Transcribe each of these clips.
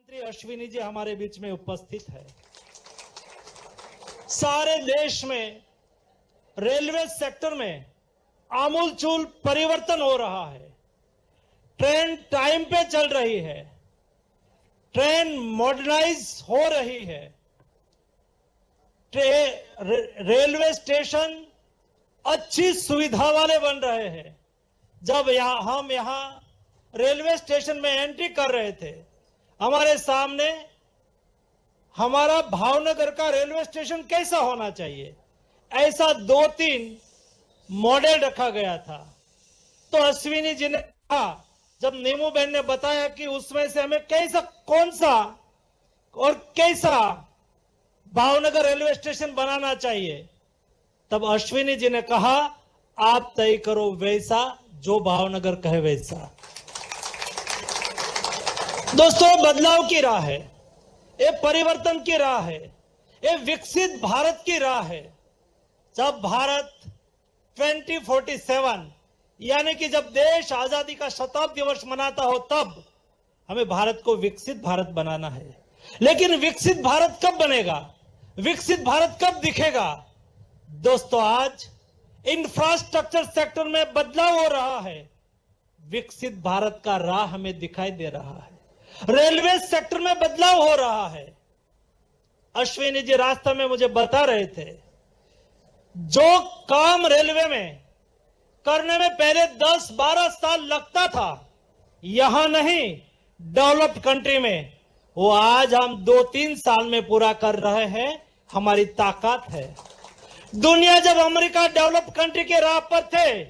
मंत्री अश्विनी जी हमारे बीच में उपस्थित है। सारे देश में रेलवे सेक्टर में आमूलचूल परिवर्तन हो रहा है। ट्रेन टाइम पे चल रही है, ट्रेन मॉडर्नाइज हो रही है, रेलवे स्टेशन अच्छी सुविधा वाले बन रहे हैं। जब हम यहां रेलवे स्टेशन में एंट्री कर रहे थे, हमारे सामने हमारा भावनगर का रेलवे स्टेशन कैसा होना चाहिए, ऐसा 2-3 मॉडल रखा गया था। तो अश्विनी जी ने कहा, जब नीमू बहन ने बताया कि उसमें से हमें कैसा, कौन सा और कैसा भावनगर रेलवे स्टेशन बनाना चाहिए, तब अश्विनी जी ने कहा, आप तय करो वैसा जो भावनगर कहे वैसा। दोस्तों, बदलाव की राह है, ये परिवर्तन की राह है, ये विकसित भारत की राह है। जब भारत 2047 यानी कि जब देश आजादी का शताब्दी वर्ष मनाता हो, तब हमें भारत को विकसित भारत बनाना है। लेकिन विकसित भारत कब बनेगा, विकसित भारत कब दिखेगा? दोस्तों, आज इंफ्रास्ट्रक्चर सेक्टर में बदलाव हो रहा है, विकसित भारत का राह हमें दिखाई दे रहा है। रेलवे सेक्टर में बदलाव हो रहा है। अश्विनी जी रास्ते में मुझे बता रहे थे, जो काम रेलवे में करने में पहले 10-12 साल लगता था, यहां नहीं, डेवलप्ड कंट्री में वो आज हम 2-3 साल में पूरा कर रहे हैं। हमारी ताकत है। दुनिया जब अमेरिका डेवलप्ड कंट्री के राह पर थे,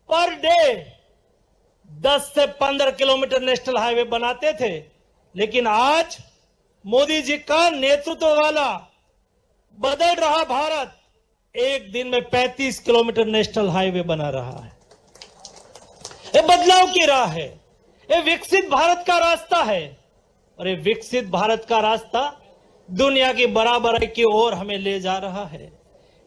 पर डे 10 से 15 किलोमीटर नेशनल हाईवे बनाते थे, लेकिन आज मोदी जी का नेतृत्व वाला बदल रहा भारत एक दिन में 35 किलोमीटर नेशनल हाईवे बना रहा है। ये बदलाव की राह है, ये विकसित भारत का रास्ता है, और ये विकसित भारत का रास्ता दुनिया की बराबरी की ओर हमें ले जा रहा है।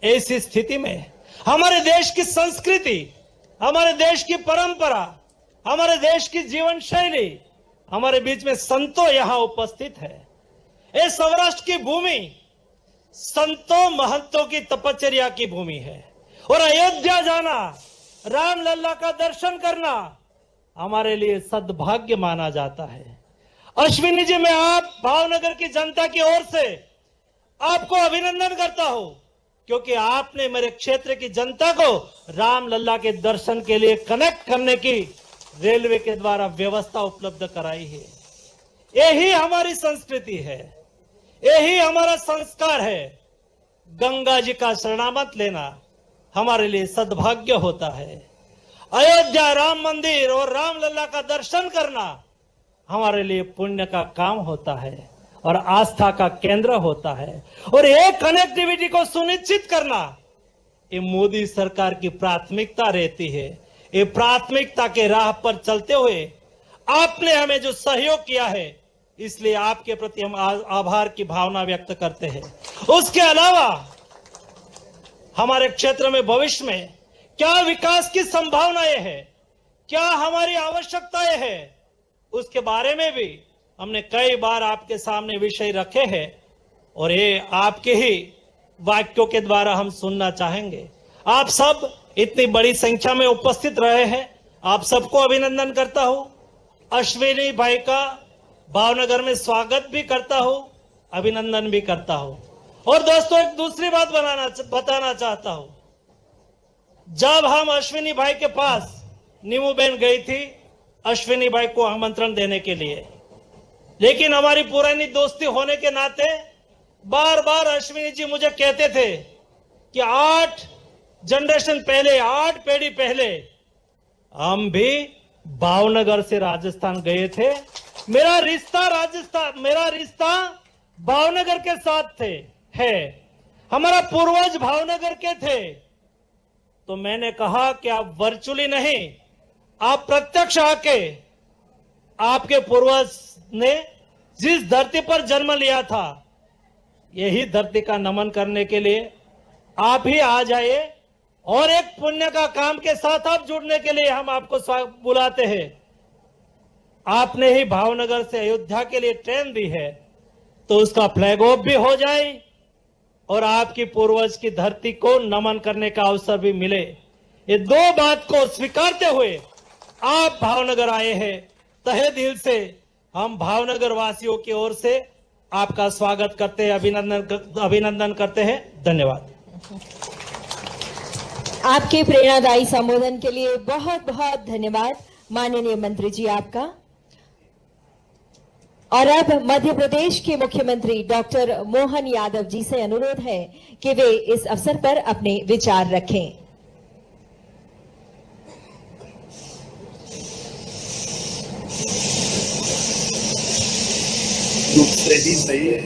ऐसी स्थिति में हमारे देश की संस्कृति, हमारे देश की परंपरा, हमारे देश की जीवन शैली, हमारे बीच में संतों यहां उपस्थित है। ये सौराष्ट्र की भूमि संतों महंतों की तपश्चर्या की भूमि है, और अयोध्या जाना, रामलला का दर्शन करना हमारे लिए सद्भाग्य माना जाता है। अश्विनी जी, मैं आप भावनगर की जनता की ओर से आपको अभिनंदन करता हूं, क्योंकि आपने मेरे क्षेत्र की जनता को रामलला के दर्शन के लिए कनेक्ट करने की रेलवे के द्वारा व्यवस्था उपलब्ध कराई है। यही हमारी संस्कृति है, यही हमारा संस्कार है। गंगा जी का शरणामत लेना हमारे लिए सद्भाग्य होता है। अयोध्या राम मंदिर और रामलला का दर्शन करना हमारे लिए पुण्य का काम होता है और आस्था का केंद्र होता है। और ये कनेक्टिविटी को सुनिश्चित करना, ये मोदी सरकार की प्राथमिकता रहती है। ये प्राथमिकता के राह पर चलते हुए आपने हमें जो सहयोग किया है, इसलिए आपके प्रति हम आभार की भावना व्यक्त करते हैं। उसके अलावा हमारे क्षेत्र में भविष्य में क्या विकास की संभावनाएं हैं, क्या हमारी आवश्यकताएं हैं, उसके बारे में भी हमने कई बार आपके सामने विषय रखे हैं, और ये आपके ही वाक्यों के द्वारा हम सुनना चाहेंगे। आप सब इतनी बड़ी संख्या में उपस्थित रहे हैं, आप सबको अभिनंदन करता हूं। अश्विनी भाई का भावनगर में स्वागत भी करता हूं, अभिनंदन भी करता हूं। और दोस्तों, एक दूसरी बात बताना चाहता हूं। जब हम अश्विनी भाई के पास, नीमू बहन गई थी अश्विनी भाई को आमंत्रण देने के लिए, लेकिन हमारी पुरानी दोस्ती होने के नाते बार बार अश्विनी जी मुझे कहते थे कि 8 जनरेशन पहले, 8 पीढ़ी पहले हम भी भावनगर से राजस्थान गए थे। मेरा रिश्ता भावनगर के साथ है। हमारा पूर्वज भावनगर के थे। तो मैंने कहा कि आप वर्चुअली नहीं, आप प्रत्यक्ष आके, आपके पूर्वज ने जिस धरती पर जन्म लिया था, यही धरती का नमन करने के लिए आप ही आ जाइए, और एक पुण्य का काम के साथ आप जुड़ने के लिए हम आपको बुलाते हैं। आपने ही भावनगर से अयोध्या के लिए ट्रेन दी है, तो उसका फ्लैग ऑफ भी हो जाए और आपकी पूर्वज की धरती को नमन करने का अवसर भी मिले। ये दो बात को स्वीकारते हुए आप भावनगर आए हैं। तहे दिल से हम भावनगर वासियों की ओर से आपका स्वागत करते हैं, अभिनंदन करते हैं। धन्यवाद। आपके प्रेरणादायी संबोधन के लिए बहुत बहुत धन्यवाद माननीय मंत्री जी आपका। और अब मध्य प्रदेश के मुख्यमंत्री डॉक्टर मोहन यादव जी से अनुरोध है कि वे इस अवसर पर अपने विचार रखें। से ही सही है,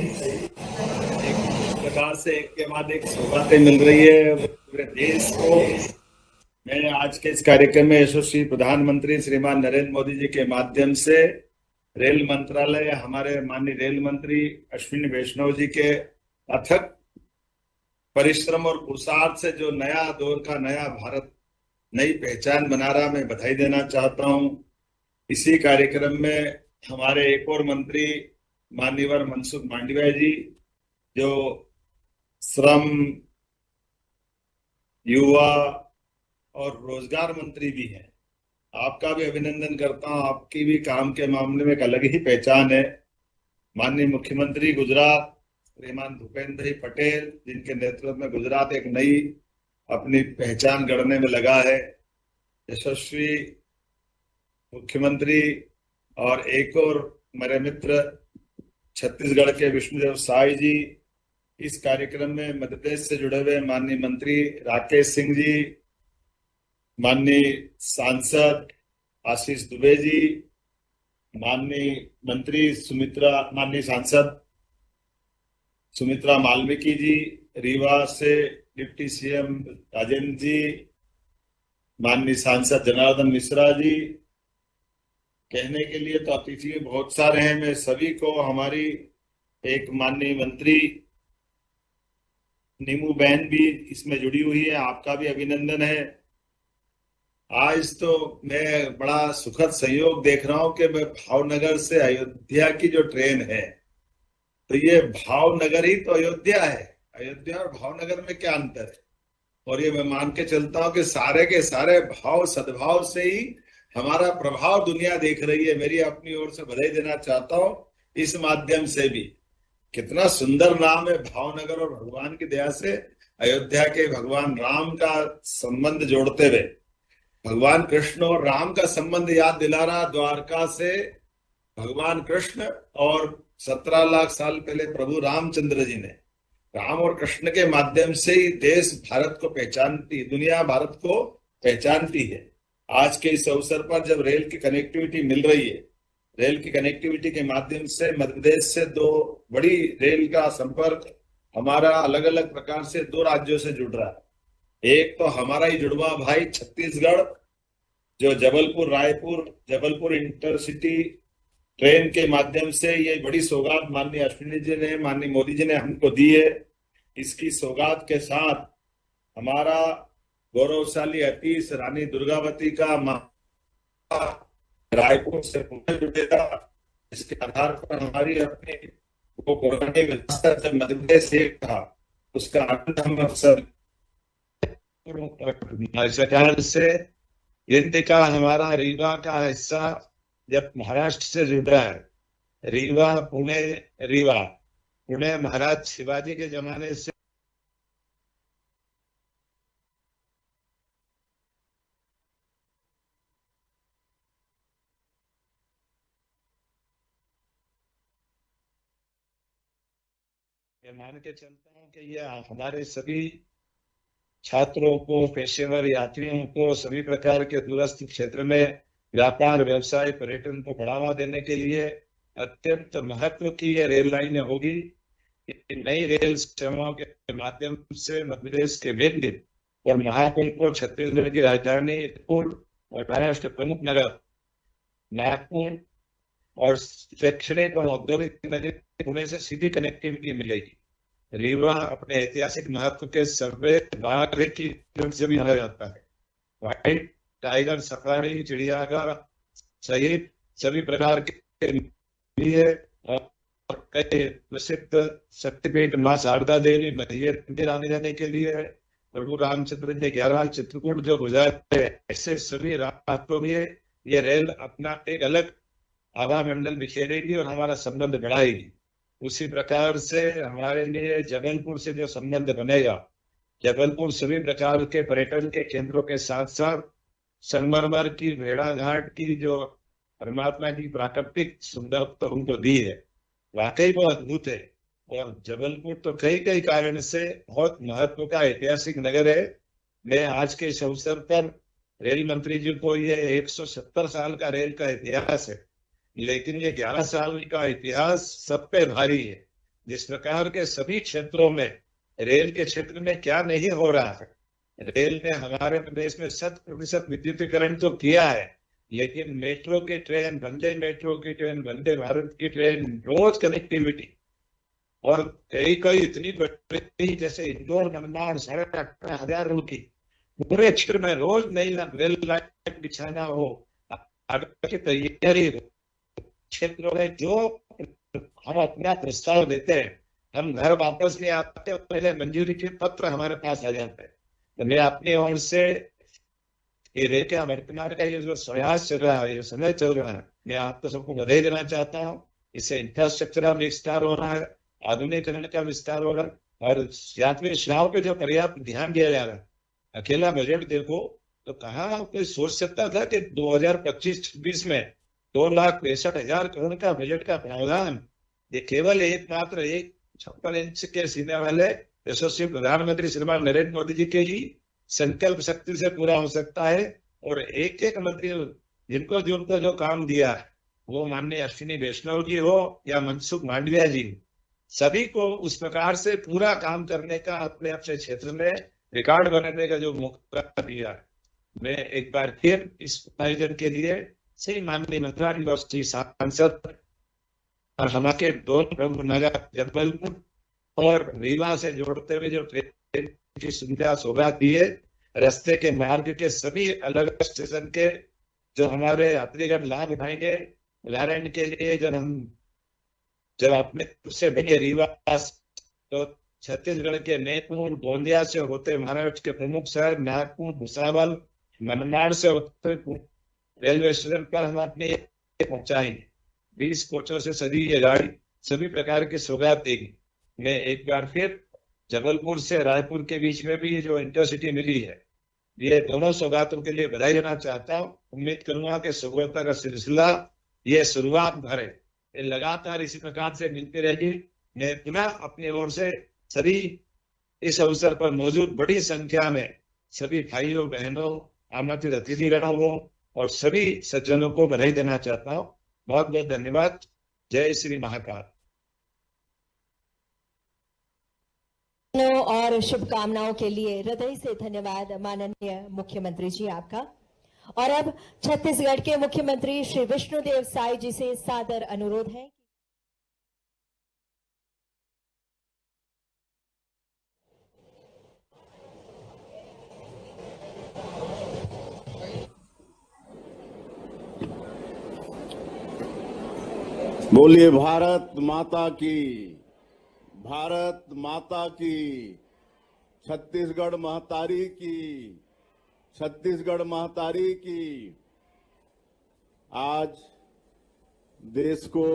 एक प्रकार से एक के बाद एक सौगातें मिल रही है पूरे देश को। मैं आज के इस कार्यक्रम में यशस्वी प्रधानमंत्री श्रीमान नरेंद्र मोदी जी के माध्यम से रेल मंत्रालय, हमारे माननीय रेल मंत्री अश्विनी वैष्णव जी के अथक परिश्रम और पुरुषार्थ से जो नया दौर का नया भारत नई पहचान बना रहा, मैं बधाई देना चाहता हूं। इसी कार्यक्रम में हमारे एक और मंत्री माननीय मनसुख मांडविया जी, जो श्रम, युवा और रोजगार मंत्री भी हैं, आपका भी अभिनंदन करता हूं। आपकी भी काम के मामले में एक अलग ही पहचान है। माननीय मुख्यमंत्री गुजरात श्रीमान भूपेंद्र भाई पटेल, जिनके नेतृत्व में गुजरात एक नई अपनी पहचान गढ़ने में लगा है। यशस्वी मुख्यमंत्री और एक और मेरे मित्र छत्तीसगढ़ के विष्णुदेव साय जी, इस कार्यक्रम में मध्य प्रदेश से जुड़े हुए माननीय मंत्री राकेश सिंह जी, माननीय सांसद आशीष दुबे जी, माननीय सांसद सुमित्रा मालविकी जी, रीवा से डिप्टी सीएम राजेंद्र जी, माननीय सांसद जनार्दन मिश्रा जी। कहने के लिए तो अतिथि बहुत सारे हैं, मैं सभी को, हमारी एक माननीय मंत्री नीमू बहन भी इसमें जुड़ी हुई है, आपका भी अभिनंदन है। आज तो मैं बड़ा सुखद संयोग देख रहा हूं कि मैं भावनगर से अयोध्या की जो ट्रेन है, तो ये भावनगर ही तो अयोध्या है। अयोध्या और भावनगर में क्या अंतर है? और ये मैं मान के चलता हूं कि सारे के सारे भाव सद्भाव से ही हमारा प्रभाव दुनिया देख रही है। मेरी अपनी ओर से बधाई देना चाहता हूं इस माध्यम से भी। कितना सुंदर नाम है भावनगर, और भगवान की दया से अयोध्या के भगवान राम का संबंध जोड़ते हुए भगवान कृष्ण और राम का संबंध याद दिला रहा। द्वारका से भगवान कृष्ण और 17 लाख साल पहले प्रभु रामचंद्र जी ने राम और कृष्ण के माध्यम से ही देश भारत को पहचानती, दुनिया भारत को पहचानती है। आज के इस अवसर पर जब रेल की कनेक्टिविटी मिल रही है, रेल की कनेक्टिविटी के माध्यम से मध्य प्रदेश से 2 बड़ी रेल का संपर्क हमारा अलग अलग प्रकार से 2 राज्यों से जुड़ रहा है। एक तो हमारा ही जुड़वा भाई छत्तीसगढ़, जो जबलपुर इंटरसिटी ट्रेन के माध्यम से ये बड़ी सौगात माननीय अश्विनी जी ने, माननीय मोदी जी ने हमको दी है। इसकी सौगात के साथ हमारा गौरवशाली अतीश रानी दुर्गावती का रायपुर से पुणे जुड़ेगा। इसके आधार पर हमारी अपनी वो पुरानी विरासत जब मध्य प्रदेश एक था, उसका आनंद हम अक्सर से यदि का हमारा रीवा का हिस्सा जब महाराष्ट्र से जुड़ा है, पुणे महाराज शिवाजी के जमाने से मान के चलता हूँ कि यह हमारे सभी छात्रों को, पेशेवर यात्रियों को, सभी प्रकार के दूरस्थ क्षेत्र में व्यापार, व्यवसाय, पर्यटन को बढ़ावा देने के लिए अत्यंत महत्व की ये रेल लाइनें होगी। नई रेल सेवाओं के माध्यम से मध्य प्रदेश के वेल्हे और महाकुंभ, छत्तीसगढ़ की राजधानी और महाराष्ट्र प्रमुख नगर नागपुर और शैक्षणिक और औद्योगिक नगर पुणे से सीधी कनेक्टिविटी मिलेगी। रीवा अपने ऐतिहासिक महत्व के सर्वे की से भी जाना जाता है। व्हाइट टाइगर सफारी, चिड़ियाघर सहित सभी प्रकार के लिए और कई प्रसिद्ध शक्तिपीठ मां शारदा देवी मंदिर आने जाने के लिए, प्रभु रामचंद्र ने 11 चित्रकूट जो गुजारे, ऐसे सभी रास्तों में ये रेल अपना एक अलग आभा मंडल बिखेरेगी और हमारा संबंध बढ़ाएगी। उसी प्रकार से हमारे लिए जबलपुर से जो संबंध बनेगा, जबलपुर सभी प्रकार के पर्यटन के केंद्रों के साथ साथ संगमरमर की, भेड़ा घाट की जो परमात्मा की प्राकृतिक सुंदरता उनको दी है, वाकई बहुत अद्भुत है। और जबलपुर तो कई कई कारण से बहुत महत्व का ऐतिहासिक नगर है। मैं आज के इस अवसर पर रेल मंत्री जी को, ये 170 साल का रेल का इतिहास है, लेकिन ये 11 साल का इतिहास सब पे भारी है। जिस प्रकार के सभी क्षेत्रों में, रेल के क्षेत्र में क्या नहीं हो रहा है। रेल ने हमारे प्रदेश में 100% विद्युतीकरण तो किया है, लेकिन मेट्रो की ट्रेन, वंदे मेट्रो की ट्रेन, वंदे भारत की ट्रेन, रोज कनेक्टिविटी, और कई कई इतनी बड़ी जैसे इंदौर, नंदनवार 18,500 की पूरे क्षेत्र में रोज नई रेल लाइन बिछाना हो, आगे की तैयारी क्षेत्रों में जो हम अपना प्रस्ताव देते हैं, हम घर वापस नहीं आते, पहले मंजूरी के पत्र हमारे पास आ जाते हैं। तो मैं अपनी ओर से ये रेल का वर्तमान का ये जो प्रयास चल रहा है, ये समय चल रहा है, मैं आपको सबको बधाई देना चाहता हूँ। इससे इंफ्रास्ट्रक्चर का विस्तार हो रहा है, आधुनिकीकरण का विस्तार हो रहा है, और यात्री सेवाओं पे जो पर्याप्त ध्यान दिया जा रहा है। अकेला बजट देखो तो कहाँ कोई सोच सकता था कि 2025-26 में 2,63,000 करोड़ का बजट का प्रावधान, ये केवल एकमात्र एक 56 इंच के सीने वाले यशस्वी प्रधानमंत्री श्रीमान नरेंद्र मोदी जी के ही संकल्प शक्ति से पूरा हो सकता है। और एक एक मंत्री जिनको जो काम दिया है, वो माननीय अश्विनी वैष्णव जी हो या मनसुख मांडविया जी, सभी को उस प्रकार से पूरा काम करने का, अपने अपने क्षेत्र में रिकॉर्ड बनाने का जो मौका दिया है। मैं एक बार फिर इस आयोजन के लिए सही माननीय मंत्री सांसद और हमारे दोनों प्रमुख नगर जबलपुर और रीवा से जोड़ते हुए जो ट्रेन की सुविधा सौगात दी है, रास्ते के मार्ग के सभी अलग स्टेशन के जो हमारे यात्रीगण लाभ उठाएंगे, उदाहरण के लिए जब अपने से बने रीवा तो छत्तीसगढ़ के मैनपुर, गोंदिया से होते महाराष्ट्र के प्रमुख शहर नागपुर, भुसावल, मनमाड़ से होते रेलवे स्टेशन पर हम अपने पहुंचाएंगे। 20 कोचों से सजी ये गाड़ी सभी प्रकार की सौगात देगी। मैं एक बार फिर जबलपुर से रायपुर के बीच में भी जो इंटरसिटी मिली है, ये दोनों सौगातों के लिए बधाई देना चाहता हूँ। उम्मीद करूंगा कि सौगातों का सिलसिला ये शुरुआत भर है, ये लगातार इसी प्रकार से मिलती रहेगी। मैं पुनः अपनी ओर से सभी इस अवसर पर मौजूद बड़ी संख्या में सभी भाइयों बहनों, आमंत्रित अतिथिगणों और सभी सज्जनों को बधाई देना चाहता हूँ। बहुत बहुत धन्यवाद। जय श्री महाकाल। और शुभकामनाओं के लिए हृदय से धन्यवाद माननीय मुख्यमंत्री जी आपका। और अब छत्तीसगढ़ के मुख्यमंत्री श्री विष्णुदेव साय जी से सादर अनुरोध है। बोलिए भारत माता की, भारत माता की, छत्तीसगढ़ महतारी की, छत्तीसगढ़ महतारी की। आज देश को